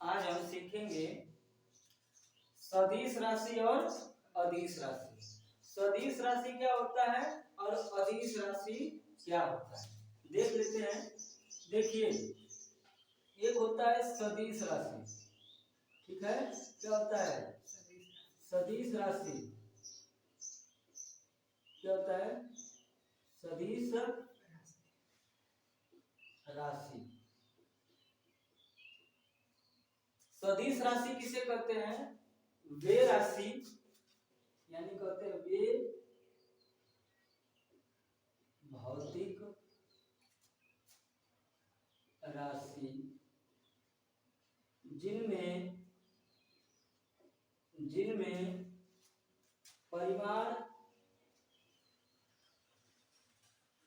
आज हम सीखेंगे सदिश राशि और अदिश राशि। सदिश राशि क्या होता है और अदिश राशि क्या होता है, देख लेते हैं। देखिए, एक होता है सदिश राशि, ठीक है। क्या होता है सदिश राशि? क्या होता है सदिश राशि? सदिश राशि किसे कहते हैं? वे राशि, यानी कहते हैं वे भौतिक राशि जिनमें जिनमें परिमाण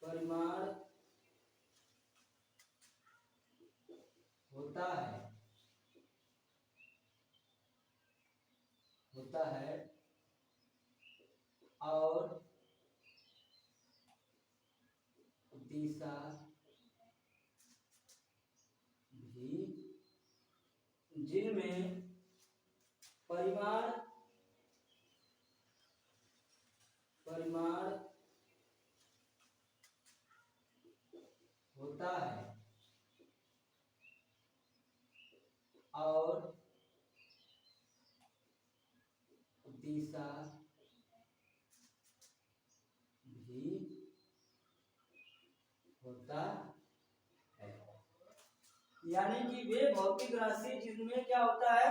परिमाण होता है और दिशा भी, जिनमें परिमाण होता है और दिशा भी होता है। यानी कि वे भौतिक राशि जिनमें क्या होता है,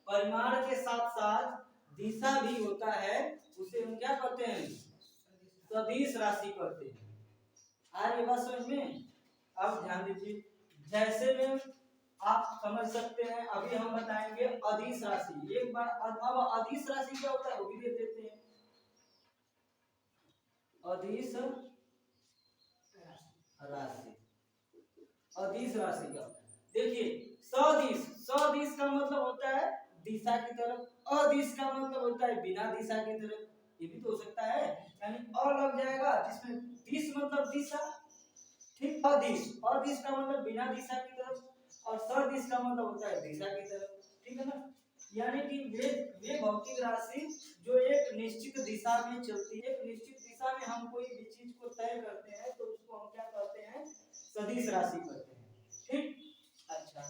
परिमाण के साथ साथ दिशा भी होता है, उसे हम क्या कहते हैं? सदिश राशि कहते हैं। आ रही बात समझ में? अब ध्यान दीजिए, जैसे में आप समझ सकते हैं। अभी हम बताएंगे अदिश राशि। एक बार अब अदिश राशि क्या होता है वो भी देख लेते हैं। अदिश राशि, अदिश राशि क्या होता है? देखिए, सदिश, सदिश का मतलब होता है दिशा की तरफ, अदिश का मतलब होता है बिना दिशा की तरफ। ये भी तो हो सकता है, यानी अ लग जाएगा जिसमें दिश मतलब दिशा, ठीक। अदिश, अदिश का मतलब बिना दिशा की तरफ और सदिश का मतलब होता है दिशा की तरफ, ठीक है ना। यानी कि वे भौतिक राशि जो एक निश्चित दिशा में चलती है। एक निश्चित दिशा में हम कोई भी चीज को तय करते हैं तो उसको हम क्या कहते हैं? सदिश राशि कहते हैं, ठीक। अच्छा,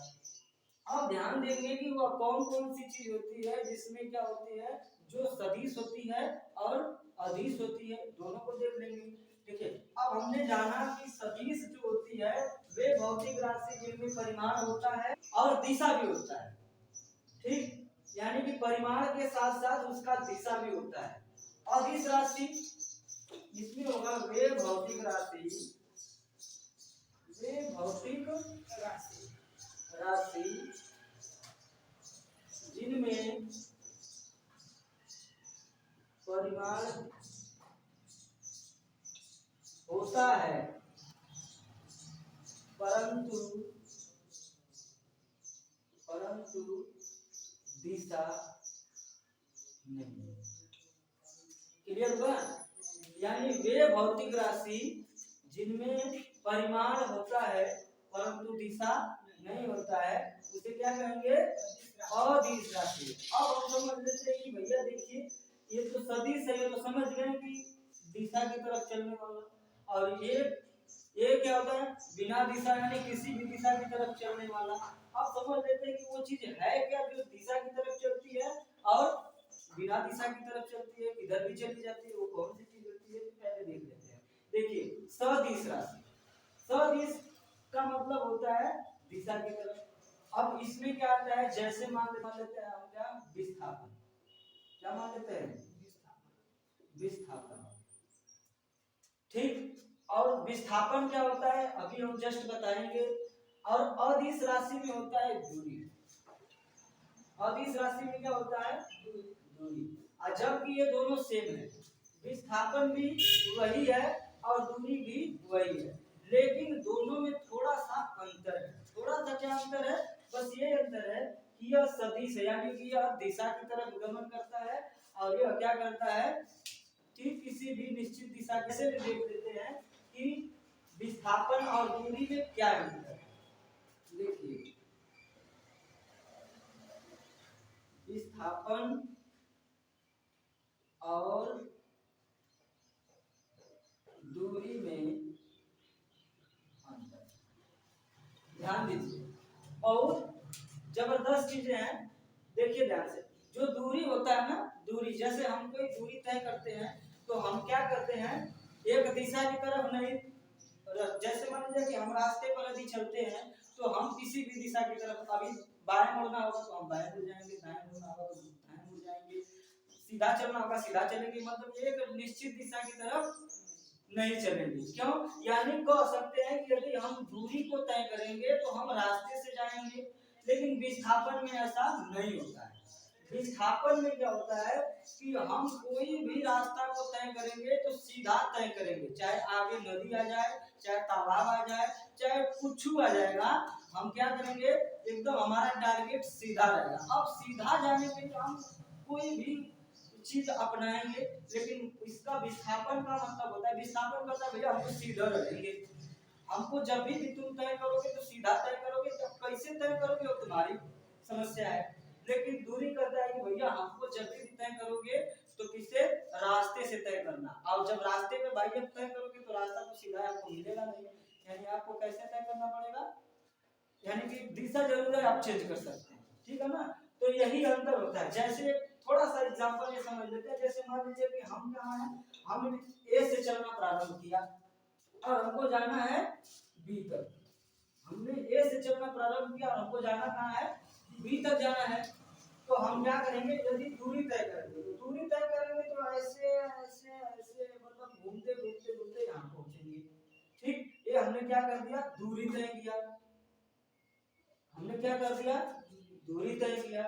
अब ध्यान देंगे कि वह कौन कौन सी चीज होती है जिसमें क्या होती है, जो सदिश होती है और अदिश होती है, दोनों को देख लेंगे। देखिए, अब हमने जाना कि सदिश जो होती है वे भौतिक राशि जिनमें परिमाण होता है और दिशा भी होता है, ठीक। यानी कि परिमाण के साथ साथ उसका दिशा भी होता है। अदिश राशि इसमें होगा वे भौतिक राशि जिनमें परिमाण होता है परंतु दिशा नहीं। क्लियर हुआ? यानी वे भौतिक राशि जिनमें परिमाण होता है परंतु दिशा नहीं होता है, उसे क्या कहेंगे? अदिश राशि। अब हम समझ लेते हैं कि भैया देखिए, ये तो सदिश है, ये तो समझ गए कि दिशा की तरफ चलने वाला, और ये क्या होता है? बिना दिशा, यानी किसी भी दिशा की तरफ चलने वाला। अब समझ लेते हैं कि वो चीज है क्या जो दिशा की तरफ चलती है और बिना दिशा की तरफ चलती है, किधर भी चली जाती है, वो कौन सी चीज होती है? तो पहले देख लेते हैं। देखिए, सदिश राशि, सदिश का मतलब होता है दिशा की तरफ। अब इसमें क्या आता है, जैसे मान लेते हैं हम क्या, विस्थापन। क्या मान लेते हैं? विस्थापन, ठीक। और विस्थापन क्या होता है अभी हम जस्ट बताएंगे। और अदिश राशि में होता है दूरी। अदिश राशि में क्या होता है? दूरी। और जबकि ये दोनों सेम है, विस्थापन भी वही है और दूरी भी वही है, लेकिन दोनों में थोड़ा सा अंतर है। थोड़ा सा क्या अंतर है? बस ये अंतर है कि यह सदिश है, यानी कि यह दिशा की तरफ गमन करता है और यह क्या करता है कि किसी भी निश्चित दिशा से देख लेते हैं कि विस्थापन और दूरी में क्या अंतर है। देखिए, विस्थापन और दूरी में अंतर। ध्यान दीजिए, और जबरदस्त चीजें हैं, देखिए ध्यान से। जो दूरी होता है ना, दूरी, जैसे हम कोई दूरी तय करते हैं तो हम क्या करते हैं, एक दिशा की तरफ नहीं, जैसे मान लीजिए कि हम रास्ते पर यदि चलते हैं तो हम किसी भी दिशा की तरफ, अभी बाएं मुड़ना होगा तो हम बाएं मुड़ जाएंगे, दाएं मुड़ना होगा तो दाएं मुड़ जाएंगे, सीधा चलना होगा सीधा चलेंगे, मतलब एक निश्चित दिशा की तरफ नहीं चलेंगे। क्यों? यानी कह सकते हैं कि यदि हम दूरी को तय करेंगे तो हम रास्ते से जाएंगे, लेकिन विस्थापन में ऐसा नहीं होता है। विस्थापन में क्या होता है कि हम कोई भी रास्ता को तय करेंगे तो सीधा तय करेंगे, चाहे आगे नदी आ जाए, चाहे तालाब आ जाए, चाहे कुछ आ जाएगा, हम क्या करेंगे, एकदम हमारा टारगेट सीधा रहेगा। अब सीधा जाने के लिए हम कोई भी चीज अपनाएंगे, लेकिन इसका विस्थापन का मतलब होता है, विस्थापन का मतलब भैया हमको सीधा रहेंगे, हमको जब भी तुम तय करोगे तो सीधा तय करोगे, जब कैसे तय करोगे वो तुम्हारी समस्या है। लेकिन दूरी कहता है कि भैया हमको जब भी तय करोगे तो किसे, रास्ते से तय करना, और जब रास्ते में भाई जब तय करोगे तो रास्ता तो सीधा आपको मिलेगा नहीं, यानी आपको कैसे तय करना पड़ेगा, यानी कि दिशा जरूर है, आप चेंज कर सकते हैं, ठीक है ना। तो यही अंतर होता है। जैसे थोड़ा सा एग्जांपल ये समझ लेते हैं, जैसे मान लीजिए कि हम कहाँ हैं, हमने ए से चलना प्रारंभ किया और हमको जाना है बी तक, हमने ए से चलना प्रारंभ किया और हमको जाना कहाँ है, बी तक जाना है। तो हम क्या करेंगे, यदि दूरी तय करेंगे तो दूरी तय करेंगे तो ऐसे ऐसे ऐसे मतलब घूमते घूमते घूमते यहाँ पहुंचेंगे, ठीक। ये हमने क्या कर दिया, दूरी तय किया, हमने क्या कर दिया, दूरी तय किया।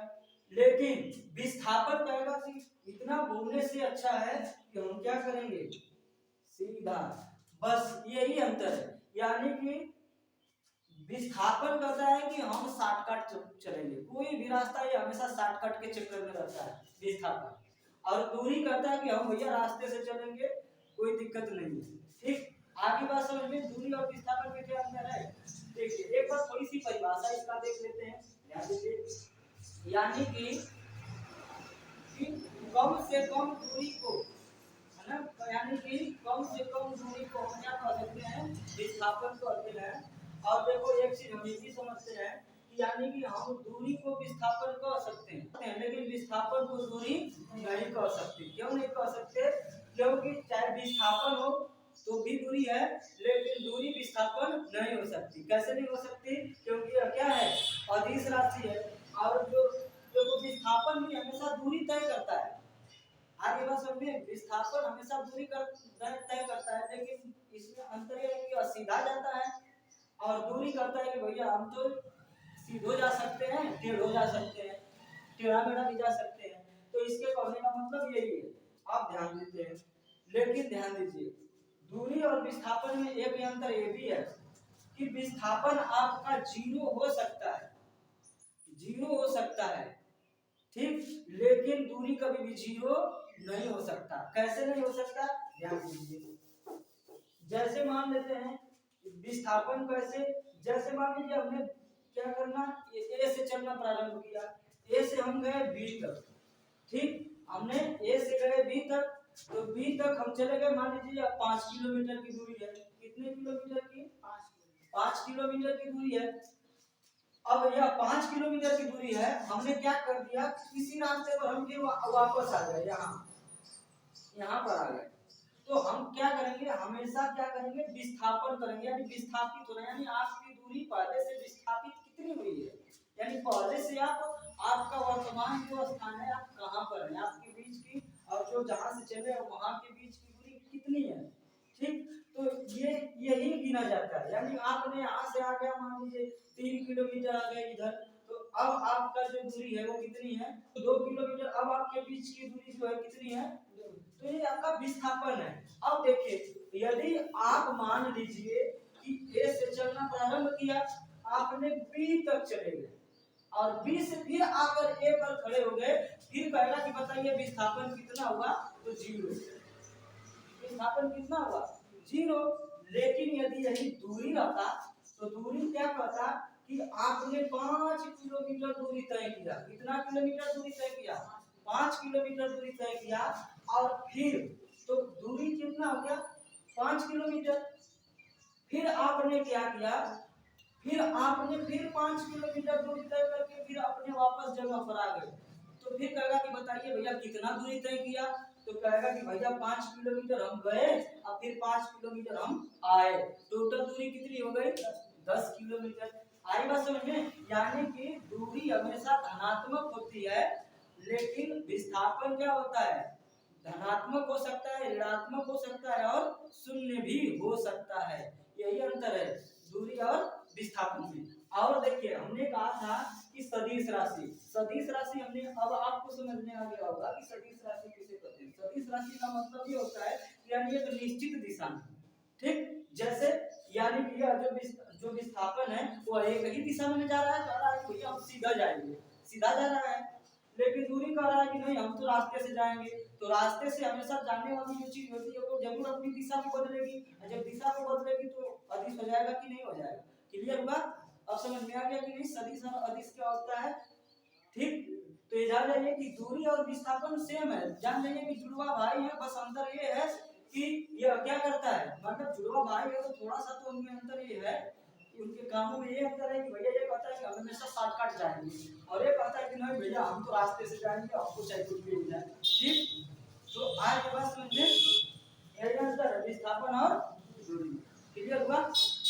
लेकिन विस्थापन कहेगा कि इतना घूमने से अच्छा है कि हम क्या करेंगे, सीधा, बस यही अंतर है। यानी कि विस्थापन कहता है कि हम शॉर्टकट चलेंगे, कोई भी रास्ता ये हमेशा शॉर्टकट के चक्कर में रहता है विस्थापन, और दूरी कहता है कि हम भैया रास्ते से चलेंगे, कोई दिक्कत नहीं है, ठीक। आगे बात समझ में, दूरी और विस्थापन में क्या अंतर है, देखिए एक बार थोड़ी सी परिभाषा इसका देख लेते हैं, ध्यान दीजिए। यानी कि कम से कम दूरी को, है ना, यानी कि कम से कम दूरी को हम क्या कह सकते हैं, विस्थापन कहते हैं। और देखो एक चीज हम ये भी समझते हैं कि यानी कि हम दूरी को विस्थापन कह सकते हैं, लेकिन विस्थापन को दूरी नहीं कह सकते। क्यों नहीं कह सकते, क्योंकि चाहे विस्थापन हो तो भी दूरी है, लेकिन दूरी विस्थापन नहीं हो सकती। कैसे नहीं हो सकती, क्योंकि यह क्या है, अदिश राशि है, और जो विस्थापन भी हमेशा दूरी तय करता है। आगे बात समझिए, विस्थापन हमेशा दूरी तय करता है, लेकिन इसमें अंतर यह है कि सीधा जाता है, और दूरी कहता है कि भैया हम तो सीधो जा सकते हैं, टेढ़ो जा सकते हैं, टेढ़ा मेढ़ा भी जा सकते हैं। तो इसके कहने का मतलब यही है, आप ध्यान देते हैं। लेकिन ध्यान दीजिए, दूरी और विस्थापन में एक अंतर ये भी है कि विस्थापन आपका जीरो हो सकता है, जीरो हो सकता है, ठीक, लेकिन दूरी कभी भी जीरो नहीं हो सकता। कैसे नहीं हो सकता, ध्यान दीजिए। जैसे मान लेते हैं विस्थापन कैसे, जैसे मान लीजिए हमने क्या करना, ए से चलना प्रारंभ किया, ए से हम गए बी तक, ठीक, हमने ए से गए बी तक, तो बी तक हम चले गए, मान लीजिए 5 किलोमीटर की दूरी है, कितने किलोमीटर की, 5 किलोमीटर की दूरी है। अब यह 5 किलोमीटर की दूरी है, हमने क्या कर दिया, इसी रास्ते पर हम फिर वापस आ गए, यहाँ पर आ गए। तो हम क्या करेंगे, हमेशा क्या करेंगे, विस्थापन करेंगे, यानी विस्थापित होना, यानी आपकी दूरी पहले से विस्थापित कितनी हुई है, यानी पहले से आपका वर्तमान जो स्थान है, आप कहाँ पर हैं, आपके बीच की और जो जहाँ से चले वहाँ के बीच की दूरी कितनी है, ठीक। तो ये यही गिना जाता है, यानी आपने यहाँ से आ गया, मान लीजिए 3 किलोमीटर आ गए इधर, तो अब आपका जो दूरी है वो कितनी है, 2 किलोमीटर। अब आपके बीच की दूरी जो है कितनी है, तो ये आपका विस्थापन है। अब देखिए, यदि आप मान लीजिए कि ए से चलना प्रारंभ किया, आपने बी तक चले गए और बी से फिर आकर ए पर खड़े हो गए, फिर कहेगा कि बताइए विस्थापन कितना हुआ, तो जीरो। विस्थापन कितना हुआ, जीरो। लेकिन यदि यही दूरी रहता तो दूरी क्या कहता कि आपने 5 किलोमीटर दूरी तय किया। कितना किलोमीटर दूरी तय किया? 5 किलोमीटर दूरी तय किया। और फिर तो दूरी कितना हो गया? 5 किलोमीटर। फिर आपने क्या किया? फिर आपने फिर 5 किलोमीटर दूरी तय करके फिर अपने वापस जगह पर आ गए। तो फिर कहेगा कि बताइए भैया कितना दूरी तय किया? तो कहेगा कि भैया 5 किलोमीटर हम गए और फिर 5 किलोमीटर हम आए। टोटल दूरी कितनी हो गई? 10 किलोमीटर। आई बात समझ में? यानी कि दूरी हमेशा धनात्मक होती है, लेकिन विस्थापन क्या होता है? धनात्मक हो सकता है, ऋणात्मक हो सकता है और शून्य भी हो सकता है। यही अंतर है दूरी और विस्थापन में। और देखिए हमने कहा था कि सदिश राशि, सदिश राशि हमने अब आपको समझ में आ गया होगा कि सदिश राशि किसे कहते हैं। सदिश राशि का मतलब ये होता है यानी एक निश्चित दिशा में, ठीक, जैसे यानी कि यह जो विस्थापन है वो एक ही दिशा में जा रहा है, कह रहा है भैया हम सीधा जाएंगे, सीधा जा रहा है। लेकिन दूरी कह रहा है कि नहीं हम तो रास्ते से जाएंगे। तो रास्ते से हमेशा जाने वाली जो चीज होती है वो जरूर अपनी दिशा को बदलेगी। जब दिशा को बदलेगी तो अदिश हो जाएगा कि नहीं हो जाएगा? क्लियर हुआ? अब समझ में आ गया कि नहीं सदिश और अदिश क्या होता है? ठीक, तो ये जान जाइए कि दूरी और विस्थापन सेम है। जान जाइए कि जुड़वा भाई है, बस अंतर ये है कि ये क्या करता है, मतलब जुड़वा भाई है तो थोड़ा सा तो उनमें अंतर ये है कि उनके कामों में ये अंतर है कि भैया ये कहता है कि हम हमेशा शॉर्टकट जाएंगे और ये कहता है कि नहीं भैया हम तो रास्ते से जाएंगे, आपको चाहे कुछ भी हो जाए। ठीक, तो आज ये बात समझे, यही अंतर है विस्थापन और दूरी। क्लियर हुआ?